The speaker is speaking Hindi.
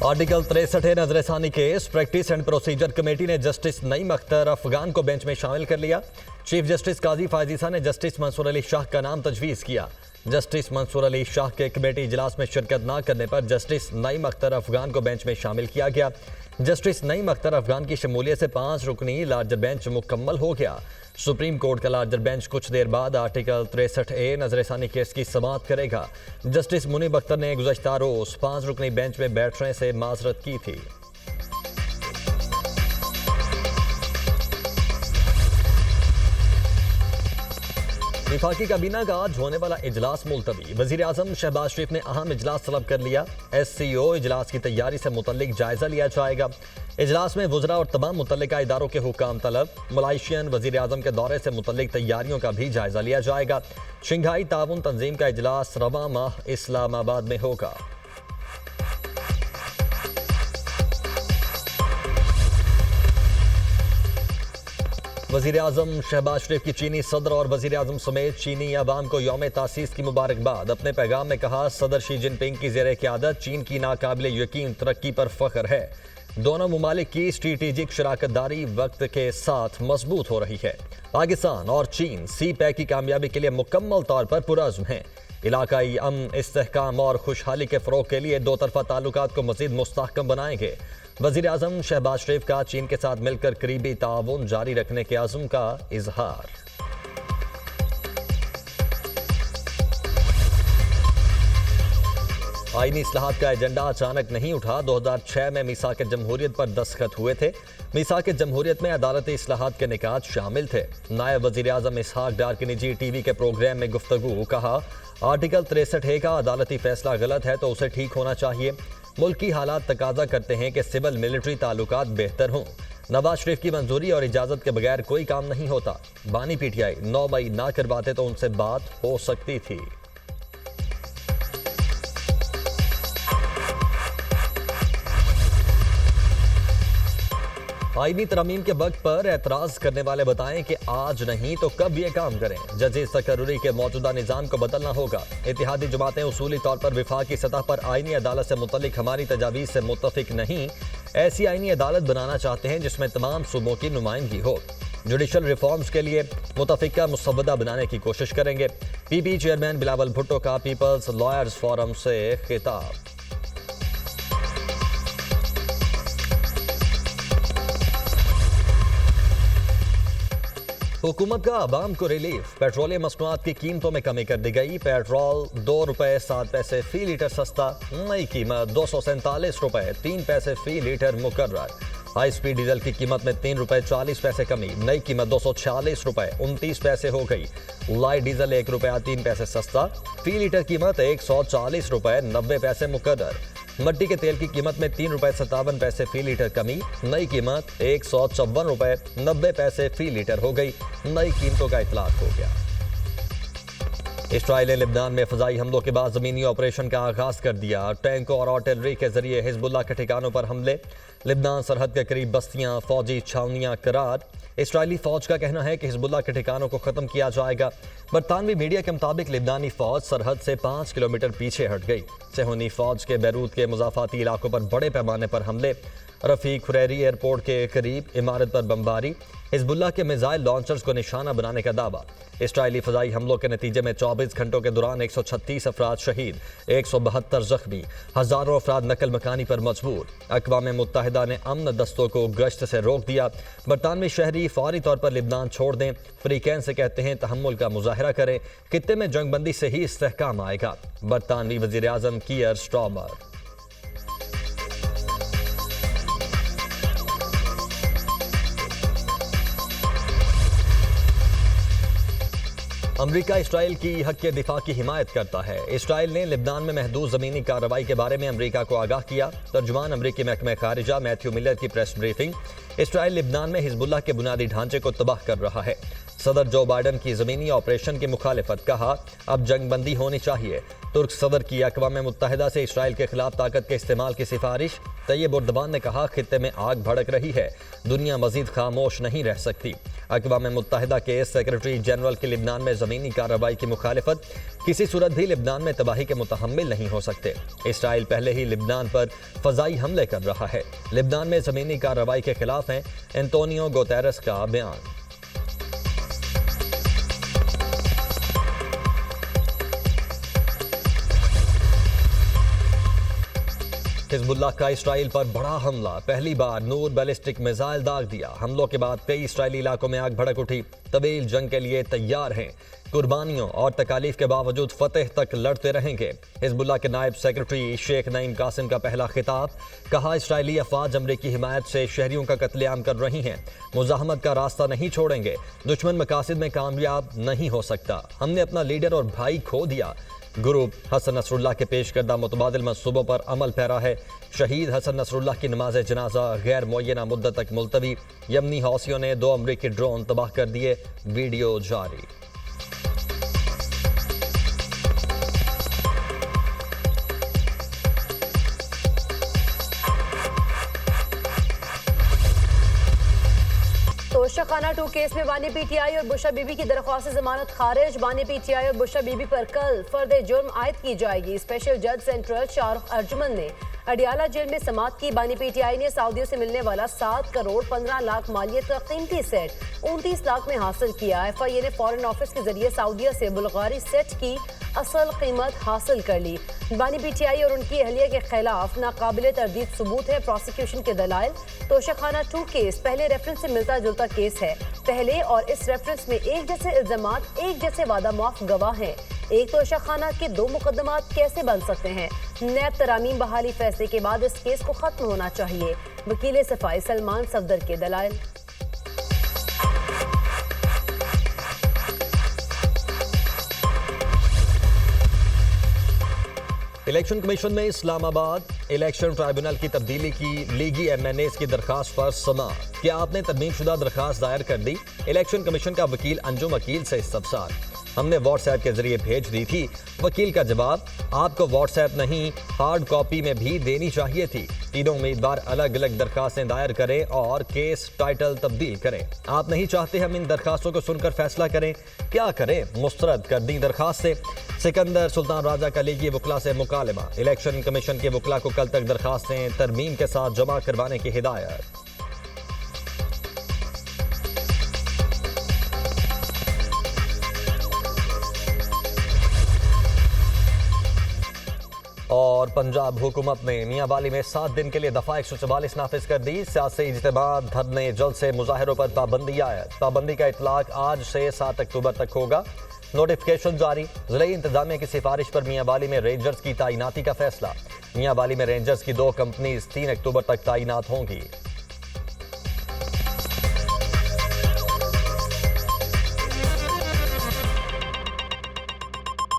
आर्टिकल 63 नजरसानी case practice and procedure committee ने जस्टिस नईम अख्तर अफगान को बेंच में शामिल कर लिया। चीफ जस्टिस काजी फायजीसा ने जस्टिस मंसूर अली शाह का नाम तजवीज़ किया। जस्टिस मंसूर अली शाह के कमेटी इजलास में शिरकत न करने पर जस्टिस नईम अख्तर अफगान को बेंच में शामिल किया गया। जस्टिस नईम अख्तर अफगान की शमूलियत से 5 रुकनी लार्जर बेंच मुकम्मल हो गया। सुप्रीम कोर्ट का लार्जर बेंच कुछ देर बाद आर्टिकल 63A नजरसानी केस की समाअत करेगा। जस्टिस मुनीब अख्तर ने गुज़श्ता रोज 5 रुकनी बेंच में बैठने से माजरत की थी। वफाकी काबीना का आज होने वाला इजलास मुलतवी। वजीर आजम शहबाज शरीफ ने अहम इजलास तलब कर लिया। SCO इजलास की तैयारी से मुतल्लिक जायजा लिया जाएगा। इजलास में वज़रा और तमाम मुतल्लिका इदारों के हुकाम तलब। मलाइशियन वजीर आजम के दौरे से मुतल्लिक तैयारियों का भी जायजा लिया जाएगा। शंघाई ताउन तंजीम का इजलास रवां माह इस्लामाबाद में होगा। वजीर आजम शहबाज शरीफ की चीनी सदर और वजीर आजम समेत चीनी अवाम को यौम तासीस की मुबारकबाद। अपने पैगाम में कहा, सदर शी जिनपिंग की ज़ेरे क़यादत चीन की नाकाबिले यकीन तरक्की पर फख्र है। दोनों मुमालिक की स्ट्रेटेजिक शराकतदारी वक्त के साथ मजबूत हो रही है। पाकिस्तान और चीन सी पैक की कामयाबी के लिए मुकम्मल तौर पर पुरअज़्म हैं। इलाकाई अमन, इस्तेहकाम और खुशहाली के फ़रोग़ के लिए दो तरफ़ा ताल्लुकात को मज़ीद मुस्तहकम बनाएंगे। वज़ीर आज़म शहबाज शरीफ का चीन के साथ मिलकर करीबी ताउन जारी रखने के अज़्म का इजहार। आईनी इस्लाहात का एजेंडा अचानक नहीं उठा। 2006 में मीसाक जमहूरियत पर दस्तखत हुए थे। मीसाक जमहूरियत में अदालती इस्लाहात के निकात शामिल थे। नायब वज़ीर आज़म इसहाक डार के निजी TV के प्रोग्राम में गुफ्तगू। कहा, आर्टिकल 63A का अदालती फैसला गलत है तो उसे ठीक होना चाहिए। मुल्की हालात तकाजा करते हैं कि सिविल मिलिट्री ताल्लुकात बेहतर हों। नवाज शरीफ की मंजूरी और इजाज़त के बगैर कोई काम नहीं होता। बानी PTI 9 मई ना करवाते तो उनसे बात हो सकती थी। आईनी तरमीम के वक्त पर एतराज़ करने वाले बताएं कि आज नहीं तो कब ये काम करें। जजेस तकर्रुरी के मौजूदा निज़ाम को बदलना होगा। इत्तेहादी जमातें उसूली तौर पर वफाकी सतह पर आईनी अदालत से मुतल्लिक हमारी तजावीज़ से मुत्तफिक नहीं, ऐसी आईनी अदालत बनाना चाहते हैं जिसमें तमाम सूबों की नुमाइंदगी हो। जुडिशल रिफॉर्म्स के लिए मुतफिका मुसवदा बनाने की कोशिश करेंगे। PP चेयरमैन बिलावल भुट्टो का पीपल्स लॉयर्स फोरम से खिताब। हुकूमत का आवाम को रिलीफ। पेट्रोलियम मसनूआत की कीमतों में कमी कर दी गई। पेट्रोल 2 रुपये 7 पैसे फी लीटर सस्ता। नई कीमत 247 रुपये 3 पैसे फी लीटर मुकर्रर। हाई स्पीड डीजल की कीमत में 3 रुपये 40 पैसे कमी। नई कीमत 246 रुपये 29 पैसे हो गई। लाइट डीजल 1 रुपया 3 पैसे सस्ता। फी लीटर कीमत 140 रुपये 90 पैसे मुकर्रर। मट्टी के तेल की कीमत में 3 रुपये 57 पैसे फी लीटर कमी। नई कीमत 154 रुपये 90 पैसे फी लीटर हो गई। नई कीमतों का इतलाक हो गया। इसराइल ने लिबनान में फ़ज़ाई हमलों के बाद ज़मीनी ऑपरेशन का आगाज़ कर दिया। टैंकों और आर्टिलरी के जरिए हिज़्बुल्लाह के ठिकानों पर हमले। लिबनान सरहद के करीब बस्तियां फौजी छावनियां करार। इसराइली फ़ौज का कहना है कि हिज़्बुल्लाह के ठिकानों को ख़त्म किया जाएगा। बरतानवी मीडिया के मुताबिक लिबनानी फ़ौज सरहद से 5 किलोमीटर पीछे हट गई। सेहूनी फ़ौज के बैरूत के मुज़ाफ़ाती इलाकों पर बड़े पैमाने पर हमले। रफ़ीक हुरैरी एयरपोर्ट के करीब इमारत पर बमबारी। हिज़्बुल्लाह के मिसाइल लॉन्चर्स को निशाना बनाने का दावा। इसराइली फ़ज़ाई हमलों के नतीजे में 24 घंटों के दौरान 136 अफराद शहीद, 172 जख्मी, हज़ारों अफराद नकल मकानी पर मजबूर। अक़वाम मुत्तहिदा ने अमन दस्तों को गश्त से रोक दिया। बरतानवी शहरी फौरी तौर पर लिबनान छोड़ दें। फ्रीकैन से कहते हैं तहम्मुल का मुजाहरा करें। खित्ते में जंगबंदी से ही इस्तेहकाम आएगा। बरतानवी वज़ीर आज़म कीयर स्टार्मर। अमरीका इसराइल की हक के दिफा की हिमायत करता है। इसराइल ने लिबनान में महदूद ज़मीनी कार्रवाई के बारे में अमरीका को आगाह किया। तर्जुमान अमरीकी महकमा खारिजा मैथ्यू मिलर की प्रेस ब्रीफिंग। इसराइल लिबनान में हिज़्बुल्लाह के बुनियादी ढांचे को तबाह कर रहा है। सदर जो बाइडन की ज़मीनी ऑपरेशन की मुखालिफत, कहा अब जंगबंदी होनी चाहिए। तुर्क सदर की अक़वाम मुत्तहिदा से इसराइल के खिलाफ ताकत के इस्तेमाल की सिफारिश। तैयब उर्दबान ने कहा खित्ते में आग भड़क रही है, दुनिया मजीद खामोश नहीं रह सकती। अक़वाम मुत्तहिदा के सेक्रेटरी जनरल की लिबनान में ज़मीनी कार्रवाई की मुखालिफत, किसी सूरत भी लिबनान में तबाही के मुतहम्मिल नहीं हो सकते। इसराइल पहले ही लिबनान पर फ़ज़ाई हमले कर रहा है, लिबनान में ज़मीनी कार्रवाई के खिलाफ हैं एंटोनियो गुतेरेस का बयान। हिज़्बुल्लाह का इसराइल पर बड़ा हमला, पहली बार नूर बैलिस्टिक मिसाइल दाग दिया। हमलों के बाद कई इसराइली इलाकों में आग भड़क उठी। तवील जंग के लिए तैयार हैं, कुर्बानियों और तकालीफ के बावजूद फतेह तक लड़ते रहेंगे। हिज़्बुल्लाह के नायब सेक्रेटरी शेख नईम कासिम का पहला खिताब, कहा इसराइली अफवाज अमरीकी हिमायत से शहरियों का कत्लेआम कर रही हैं, मुज़ाहमत का रास्ता नहीं छोड़ेंगे, दुश्मन मकासद में कामयाब नहीं हो सकता, हमने अपना लीडर और भाई खो दिया। ग्रुप हसन नसरुल्लाह के पेश करदा मुतबादिल मंसूबों पर अमल पैरा है। शहीद हसन नसरुल्लाह की नमाज जनाजा गैर मुअय्यना मुद्दत तक मुलतवी। यमनी हौसियों ने 2 अमरीकी ड्रोन तबाह कर दिए, वीडियो जारी। तोशाखाना 2 केस में बानी पीटीआई और बुशरा बीबी की दरख्वास्त जमानत खारिज। बानी पीटीआई और बुशरा बीबी पर कल फर्द जुर्म आयद की जाएगी। स्पेशल जज सेंट्रल शाहरुख अर्जुमन ने अडियाला जेल में समात की। बानी पीटीआई ने सऊदियों से मिलने वाला 7 करोड़ 15 लाख मालियत का कीमती सेट 29 लाख में हासिल किया। एफआईए ने फॉरेन ऑफिस के जरिए सऊदिया से बुल्गारी सेट की असल कीमत हासिल कर ली। बानी पीटीआई और उनकी अहलिया के खिलाफ नाकाबिले तरदीद सबूत है। प्रोसिक्यूशन के दलाइल, तोशाखाना 2 केस पहले रेफरेंस से मिलता जुलता केस है। पहले और इस रेफरेंस में एक जैसे इल्जामात, एक जैसे वादा माफ गवाह हैं। एक तोशाखाना के 2 मुकदमात कैसे बन सकते हैं? नैब तरामीम बहाली फैसले के बाद इस केस को खत्म होना चाहिए। वकील सफाई सलमान सफदर के दलाइल। इलेक्शन कमीशन में इस्लामाबाद इलेक्शन ट्राइब्यूनल की तब्दीली की लीगी MNAs की दरखास्त पर समाअत। क्या आपने तरमीमशुदा दरखास्त दायर कर दी? इलेक्शन कमीशन का वकील अंजुम वकील से इस्तफसार, हमने व्हाट्सएप के जरिए भेज दी थी। वकील का जवाब, आपको व्हाट्सएप नहीं हार्ड कॉपी में भी देनी चाहिए थी। तीनों उम्मीदवार अलग अलग दरखास्तें दायर करें और केस टाइटल तब्दील करें। आप नहीं चाहते हम इन दरखास्तों को सुनकर फैसला करें? क्या करें? मुस्तरद कर दी दरखास्तें। सिकंदर सुल्तान राजा का लीगी वकला से मुकालमा, इलेक्शन कमीशन के वकला को कल तक दरखास्तें तरमीम के साथ जमा करवाने की हिदायत। और पंजाब हुकूमत ने मियाँ वाली में 7 दिन के लिए दफ़ा 144 नाफिज कर दी। सियासी इज्तिमा, धरने, जलसे, मुजाहिरों पर पाबंदी आयत। पाबंदी का इतलाक आज से 7 अक्टूबर तक होगा। नोटिफिकेशन जारी। ज़िले इंतजामिया की सिफारिश पर मियाँ वाली में रेंजर्स की तैनाती का फैसला। मियाँ वाली में रेंजर्स की 2 कंपनीज 3 अक्टूबर तक तैनात होंगी।